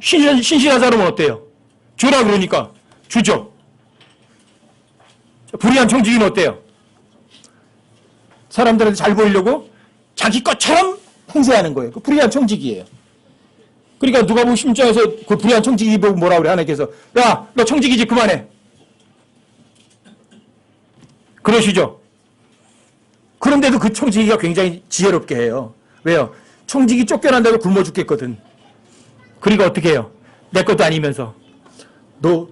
신실한 사람은 어때요? 주라 그러니까 주죠. 불의한 청지기는 어때요? 사람들한테 잘 보이려고 자기 것처럼 행세하는 거예요. 그 불의한 청지기예요. 그러니까 누가 보면 10장에서 그 불의한 청지기 보고 뭐라 그래? 하나님께서 야, 너 청지기지 그만해. 그러시죠? 그런데도 그 청지기가 굉장히 지혜롭게 해요. 왜요? 청지기 쫓겨난다고 굶어 죽겠거든. 그러니까 어떻게 해요? 내 것도 아니면서. 너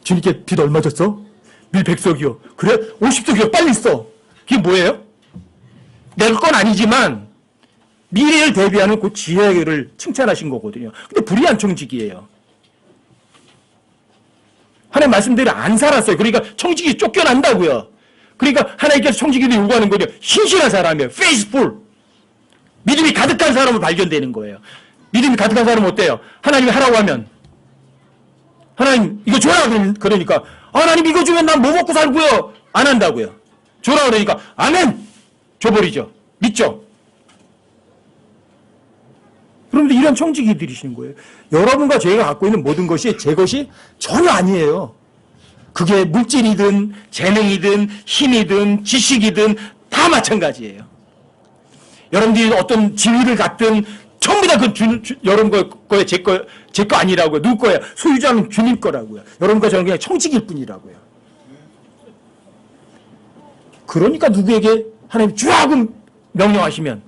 주님께 빚 얼마 줬어? 밀 100석이요. 그래? 50석이요. 빨리 써. 그게 뭐예요? 내 건 아니지만 미래를 대비하는 그 지혜를 칭찬하신 거거든요. 근데 불의한 청지기예요. 하나님 말씀대로 안 살았어요. 그러니까 청지기 쫓겨난다고요. 그러니까 하나님께서 청지기도 요구하는 거죠. 신실한 사람이에요. faithful. 믿음이 가득한 사람을 발견되는 거예요. 믿음이 가득한 사람은 어때요? 하나님이 하라고 하면 하나님 이거 줘라 그러니까 하나님 이거 주면 난 뭐 먹고 살고요. 안 한다고요. 줘라 그러니까 아멘. 줘버리죠. 믿죠? 그런데 이런 청지기들이시는 거예요. 여러분과 저희가 갖고 있는 모든 것이 제 것이 전혀 아니에요. 그게 물질이든 재능이든 힘이든 지식이든 다 마찬가지예요. 여러분들이 어떤 지위를 갖든 전부 다 그 여러분 거에 제 거 아니라고요. 누구 거예요? 소유자는 주님 거라고요. 여러분과 저는 그냥 청지기일 뿐이라고요. 그러니까 누구에게 하나님 주라고 명령하시면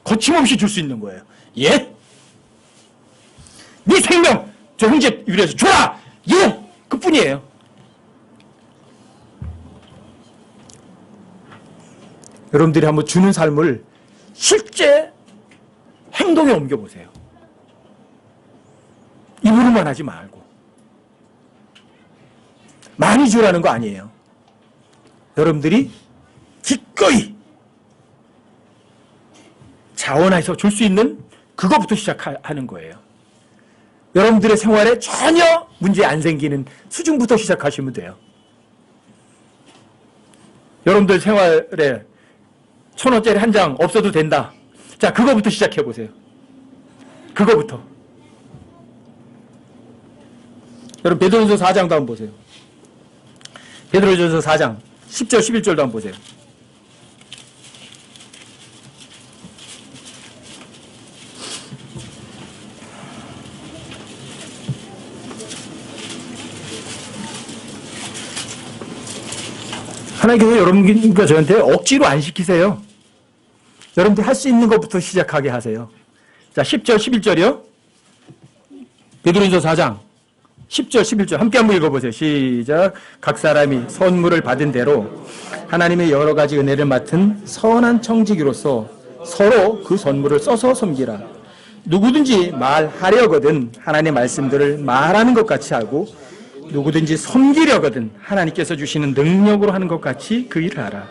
거침없이 줄 수 있는 거예요. 예? 네 생명 저 형제 위해서 줘라! 예! 그뿐이에요. 여러분들이 한번 주는 삶을 실제 행동에 옮겨보세요. 입으로만 하지 말고. 많이 주라는 거 아니에요. 여러분들이 기꺼이 자원해서 줄 수 있는 그거부터 시작하는 거예요. 여러분들의 생활에 전혀 문제 안 생기는 수준부터 시작하시면 돼요. 여러분들 생활에 1,000원짜리 한 장 없어도 된다. 자, 그거부터 시작해 보세요. 그거부터. 여러분 베드로전서 4장도 한번 보세요. 베드로전서 4장 10절 11절도 한번 보세요. 하나님께서 여러분과 저한테 억지로 안 시키세요. 여러분들 할 수 있는 것부터 시작하게 하세요. 자, 10절, 11절이요. 베드로전서 4장 10절, 11절 함께 한번 읽어보세요. 시작. 각 사람이 선물을 받은 대로 하나님의 여러 가지 은혜를 맡은 선한 청지기로서 서로 그 선물을 써서 섬기라. 누구든지 말하려거든 하나님의 말씀들을 말하는 것 같이 하고 누구든지 섬기려거든 하나님께서 주시는 능력으로 하는 것 같이 그 일을 하라.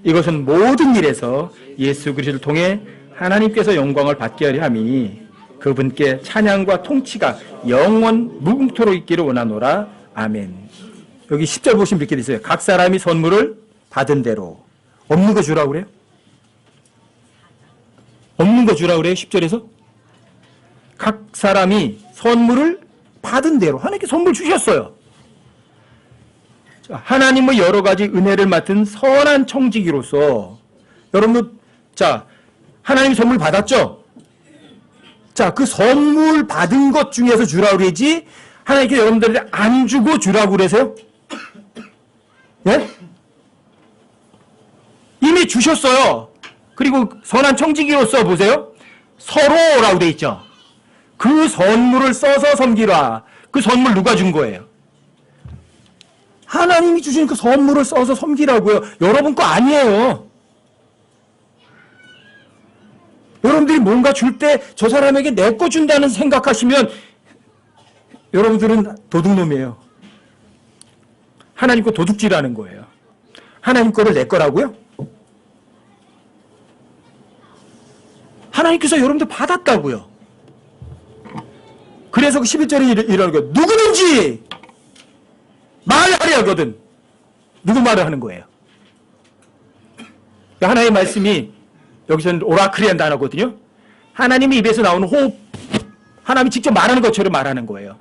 이것은 모든 일에서 예수 그리스도를 통해 하나님께서 영광을 받게 하려 함이니 그분께 찬양과 통치가 영원 무궁토록 있기를 원하노라. 아멘. 여기 10절 보시면 이렇게 되어 있어요. 각 사람이 선물을 받은 대로. 없는 거 주라고 그래요? 없는 거 주라고 그래요? 10절에서? 각 사람이 선물을 받은 대로 하나님께 선물 주셨어요. 하나님의 여러 가지 은혜를 맡은 선한 청지기로서 여러분, 자, 하나님 선물 받았죠? 자, 그 선물 받은 것 중에서 주라고 그러지 하나님께 여러분들한테 안 주고 주라고 그러세요? 예? 이미 주셨어요. 그리고 선한 청지기로서 보세요. 서로라고 돼 있죠. 그 선물을 써서 섬기라. 그 선물 누가 준 거예요? 하나님이 주신 그 선물을 써서 섬기라고요. 여러분 거 아니에요. 여러분들이 뭔가 줄 때 저 사람에게 내 거 준다는 생각하시면 여러분들은 도둑놈이에요. 하나님 거 도둑질하는 거예요. 하나님 거를 내 거라고요? 하나님께서 여러분들 받았다고요. 그래서 그 11절에 이러는 거예요. 누구든지 말하려 하거든. 누구 말을 하는 거예요? 하나님의 말씀이 여기서는 오라클이라는 단어거든요. 하나님의 입에서 나오는 호흡, 하나님이 직접 말하는 것처럼 말하는 거예요.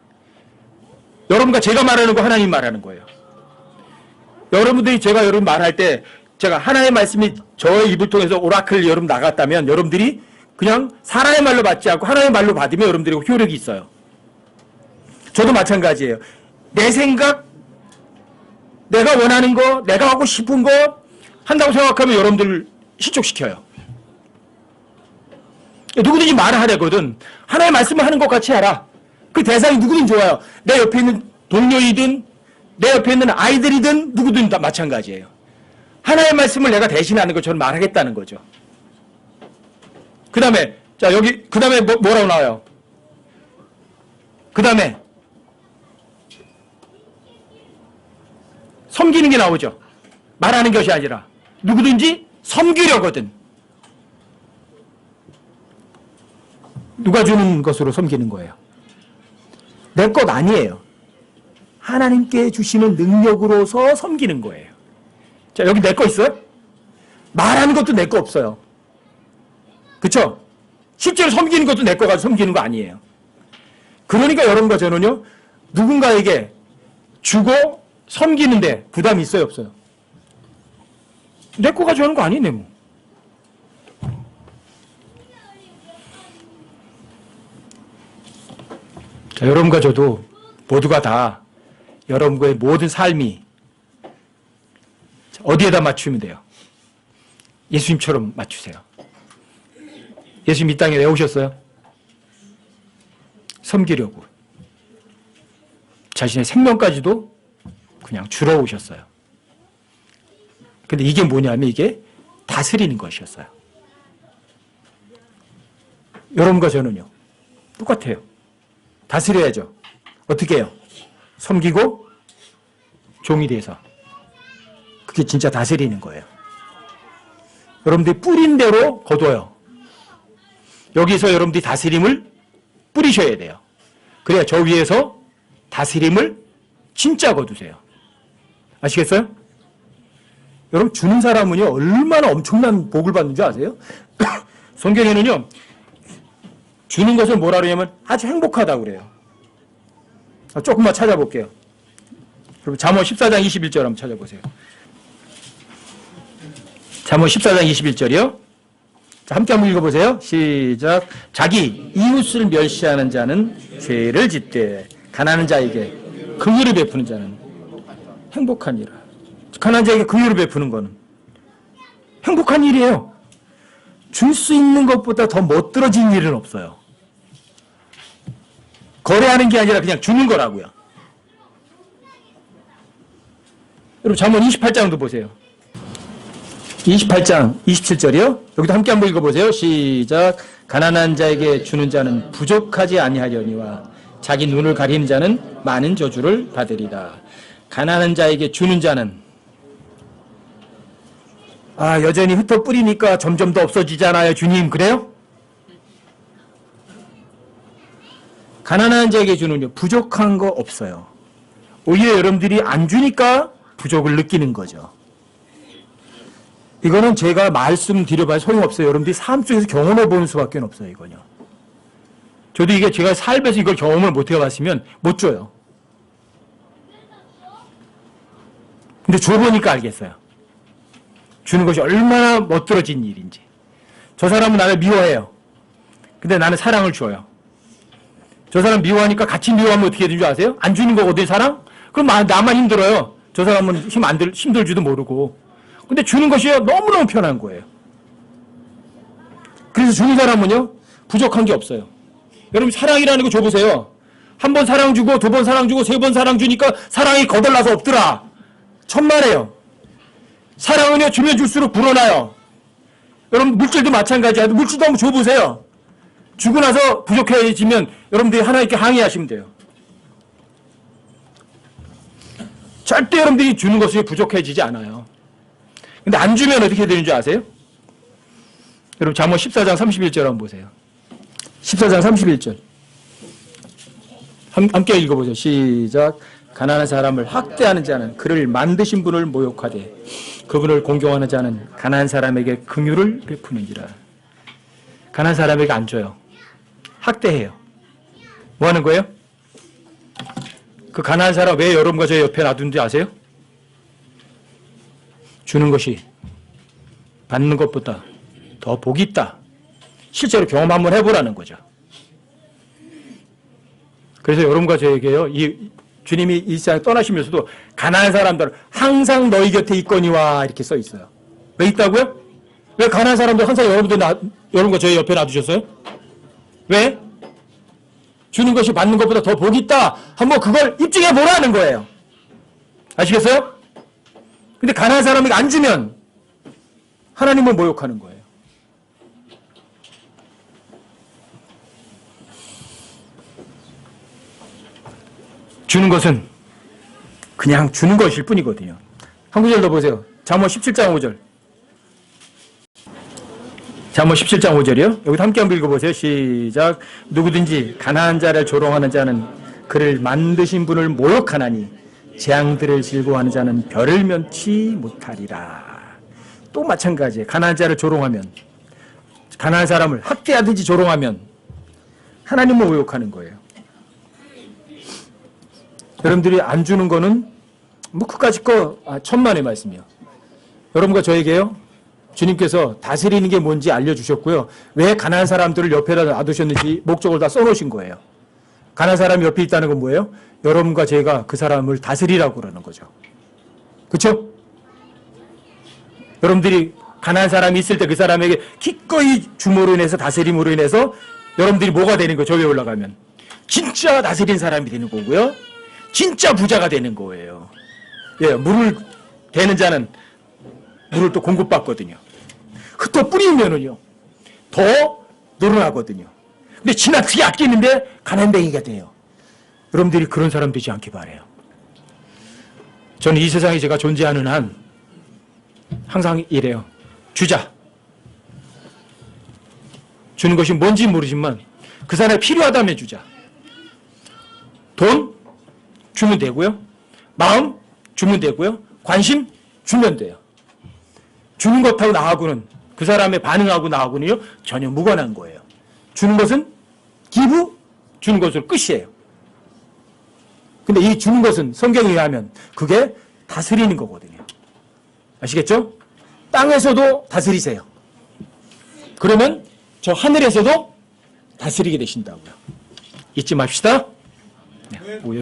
여러분과 제가 말하는 거 하나님이 말하는 거예요. 여러분들이 제가 여러분 말할 때 제가 하나님의 말씀이 저의 입을 통해서 오라클 여러분 나갔다면 여러분들이 그냥 사람의 말로 받지 않고 하나님의 말로 받으면 여러분들이 효력이 있어요. 저도 마찬가지예요. 내 생각, 내가 원하는 거, 내가 하고 싶은 거 한다고 생각하면 여러분들 실족시켜요. 누구든지 말을 하려거든. 하나의 말씀을 하는 것 같이 하라. 그 대상이 누구든 좋아요. 내 옆에 있는 동료이든 내 옆에 있는 아이들이든 누구든 다 마찬가지예요. 하나의 말씀을 내가 대신하는 것처럼 말하겠다는 거죠. 그 다음에 자 여기 그 다음에 뭐라고 나와요? 그 다음에 섬기는 게 나오죠. 말하는 것이 아니라 누구든지 섬기려거든. 누가 주는 것으로 섬기는 거예요. 내 것 아니에요. 하나님께 주시는 능력으로서 섬기는 거예요. 자, 여기 내 거 있어요? 말하는 것도 내 거 없어요. 그쵸? 실제로 섬기는 것도 내 거 가지고 섬기는 거 아니에요. 그러니까 여러분과 저는요, 누군가에게 주고 섬기는데 부담이 있어요, 없어요? 내 거 가지고 하는 거 아니네, 뭐. 자, 여러분과 저도 모두가 다 여러분과의 모든 삶이 어디에다 맞추면 돼요? 예수님처럼 맞추세요. 예수님 이 땅에 왜 오셨어요? 섬기려고. 자신의 생명까지도 그냥 주러 오셨어요. 근데 이게 뭐냐면 이게 다스리는 것이었어요. 여러분과 저는요. 똑같아요. 다스려야죠. 어떻게 해요? 섬기고 종이 돼서. 그게 진짜 다스리는 거예요. 여러분들이 뿌린 대로 거둬요. 여기서 여러분들이 다스림을 뿌리셔야 돼요. 그래야 저 위에서 다스림을 진짜 거두세요. 아시겠어요? 여러분 주는 사람은요 얼마나 엄청난 복을 받는 줄 아세요? 성경에는요 주는 것을 뭐라 그러냐면 아주 행복하다고 그래요. 조금만 찾아볼게요. 그럼 잠언 14장 21절 한번 찾아보세요. 잠언 14장 21절이요. 자, 함께 한번 읽어보세요. 시작. 자기 이웃을 멸시하는 자는 죄를 짓되 가난한 자에게 긍휼을 베푸는 자는 행복한 일이라. 가난한 자에게 긍휼을 베푸는 거는 행복한 일이에요. 줄 수 있는 것보다 더 멋들어진 일은 없어요. 거래하는 게 아니라 그냥 주는 거라고요. 여러분 잠언 28장도 보세요. 28장 27절이요. 여기도 함께 한번 읽어보세요. 시작. 가난한 자에게 주는 자는 부족하지 아니하려니와 자기 눈을 가리는 자는 많은 저주를 받으리라. 가난한 자에게 주는 자는 여전히 흩어 뿌리니까 점점 더 없어지잖아요. 주님 그래요? 가난한 자에게 주는요 부족한 거 없어요. 오히려 여러분들이 안 주니까 부족을 느끼는 거죠. 이거는 제가 말씀드려봐야 소용없어요. 여러분들이 삶 속에서 경험해 보는 수밖에 없어요. 이거요. 저도 이게 제가 삶에서 이걸 경험을 못 해봤으면 못 줘요. 근데 줘보니까 알겠어요. 주는 것이 얼마나 멋들어진 일인지. 저 사람은 나를 미워해요. 근데 나는 사랑을 줘요. 저 사람 미워하니까 같이 미워하면 어떻게 되는 줄 아세요? 안 주는 거거든요, 사랑? 그럼 나만 힘들어요. 저 사람은 힘들지도 모르고. 근데 주는 것이 너무너무 편한 거예요. 그래서 주는 사람은요, 부족한 게 없어요. 여러분, 사랑이라는 거 줘보세요. 한 번 사랑 주고, 두 번 사랑 주고, 세 번 사랑 주니까 사랑이 거덜나서 없더라. 천만에요. 사랑은요, 주면 줄수록 불어나요. 여러분, 물질도 마찬가지야. 물질도 한번 줘보세요. 주고 나서 부족해지면 여러분들이 하나님께 항의하시면 돼요. 절대 여러분들이 주는 것이 부족해지지 않아요. 근데 안 주면 어떻게 되는 줄 아세요? 여러분 잠언 14장 31절 한번 보세요. 14장 31절. 함께 읽어보세요. 시작. 가난한 사람을 학대하는 자는 그를 만드신 분을 모욕하되 그분을 공경하는 자는 가난한 사람에게 긍휼을 베푸는지라. 가난한 사람에게 안 줘요. 학대해요. 뭐 하는 거예요? 그 가난한 사람 왜 여러분과 저 옆에 놔둔지 아세요? 주는 것이 받는 것보다 더 복이 있다. 실제로 경험 한번 해보라는 거죠. 그래서 여러분과 저에게요, 이 주님이 이 세상 떠나시면서도 가난한 사람들 항상 너희 곁에 있거니와 이렇게 써 있어요. 왜 있다고요? 왜 가난한 사람들 항상 여러분과 저희 옆에 놔두셨어요? 왜? 주는 것이 받는 것보다 더 복이 있다. 한번 그걸 입증해 보라는 거예요. 아시겠어요? 근데 가난한 사람에게 안 주면 하나님을 모욕하는 거예요. 주는 것은 그냥 주는 것일 뿐이거든요. 한 구절 더 보세요. 잠언 17장 5절. 잠언 17장 5절이요. 여기도 함께 한번 읽어보세요. 시작. 누구든지 가난한 자를 조롱하는 자는 그를 만드신 분을 모욕하나니 재앙들을 즐거워하는 자는 별을 면치 못하리라. 또 마찬가지예요. 가난한 자를 조롱하면, 가난한 사람을 학대하든지 조롱하면 하나님을 모욕하는 거예요. 여러분들이 안 주는 거는 뭐 그까짓 거 천만의 말씀이요. 여러분과 저에게요, 주님께서 다스리는 게 뭔지 알려주셨고요. 왜 가난한 사람들을 옆에다 놔두셨는지 목적을 다 써놓으신 거예요. 가난한 사람이 옆에 있다는 건 뭐예요? 여러분과 제가 그 사람을 다스리라고 그러는 거죠. 그렇죠? 여러분들이 가난한 사람이 있을 때 그 사람에게 기꺼이 주모로 인해서 다스림으로 인해서 여러분들이 뭐가 되는 거예요? 저 위에 올라가면 진짜 다스린 사람이 되는 거고요. 진짜 부자가 되는 거예요. 예, 물을 대는 자는 물을 또 공급받거든요. 흩어 뿌리면은요, 더 늘어나거든요. 근데 지나치게 아끼는데 가난뱅이가 돼요. 여러분들이 그런 사람 되지 않기 바라요. 저는 이 세상에 제가 존재하는 한 항상 이래요. 주자. 주는 것이 뭔지 모르지만 그 사람이 필요하다면 주자. 돈 주면 되고요. 마음 주면 되고요. 관심 주면 돼요. 주는 것하고 나하고는, 그 사람의 반응하고 나하고는요, 전혀 무관한 거예요. 주는 것은 기부, 주는 것으로 끝이에요. 근데 이 주는 것은 성경에 의하면 그게 다스리는 거거든요. 아시겠죠? 땅에서도 다스리세요. 그러면 저 하늘에서도 다스리게 되신다고요. 잊지 맙시다. 네.